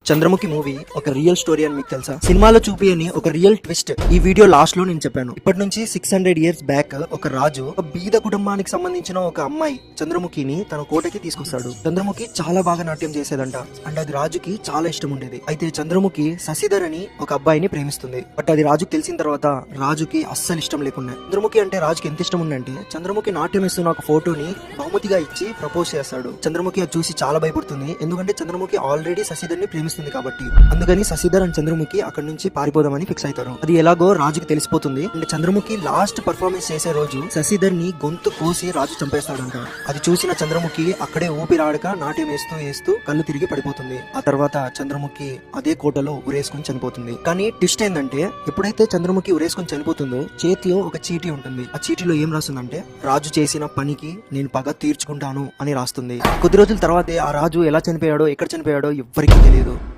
Chandramukhi movie ఒక real story అని మీకు తెలుసా? సినిమాలో చూపియని ఒక రియల్ ట్విస్ట్ ఈ వీడియో లాస్ట్ లో నేను చెప్పాను. ఇప్పటి నుంచి 600 years బ్యాక్ ఒక రాజు ఒక బీద కుటుంబానికి సంబంధించిన ఒక అమ్మాయి చంద్రముఖిని తన కోటకి తీసుకొస్తాడు. చంద్రముఖి చాలా బాగా నాట్యం చేసేదంట అండ్ అది రాజుకి చాలా ఇష్టం ఉండేది. అయితే చంద్రముఖి శశిధర్ అని ఒక అబ్బాయిని ప్రేమిస్తుంది. బట్ అది రాజుకి తెలిసిన తర్వాత రాజుకి అస్సలు ఇష్టం లేకుండా చంద్రముఖి అంటే రాజుకి ఎంత ఇష్టం ఉందంటే చంద్రముఖి నాట్యం ఇస్తున్న ఒక ఫోటోని బహుమతిగా ఇచ్చి ప్రపోజ్ చేస్తాడు. చంద్రముఖి అది చూసి చాలా భయపడుతుంది. ఎందుకంటే చంద్రముఖి ఆల్రెడీ శశిధర్ ని ప్రేమిస్తుంది కాబట్టి. అందుకని శశిధర్ అండ్ చంద్రముఖి అక్కడ నుంచి పారిపోదామని ఫిక్స్ అవుతారు. అది ఎలాగో రాజుకి తెలిసిపోతుంది. అండ్ చంద్రముఖి లాస్ట్ పర్ఫార్మెన్స్ చేసే రోజు శశిధర్ ని గొంతు కోసి రాజు చంపేస్తాడంట. అది చూసిన చంద్రముఖి అక్కడే ఊపిరాడక నాట్యం వేస్తూ కళ్ళు తిరిగి పడిపోతుంది. ఆ తర్వాత చంద్రముఖి అదే కోటలో ఉరేసుకుని చనిపోతుంది. కానీ ట్విస్ట్ ఏంటంటే ఎప్పుడైతే చంద్రముఖి ఉరేసుకుని చనిపోతుందో చేతిలో ఒక చీటీ ఉంటుంది. ఆ చీటీలో ఏం రాస్తుందంటే రాజు చేసిన పనికి నేను పగ తీర్చుకుంటాను అని రాస్తుంది. కొద్ది రోజుల తర్వాతే ఆ రాజు ఎలా చనిపోయాడో ఎక్కడ చనిపోయాడో ఎవ్వరికీ తెలియదు.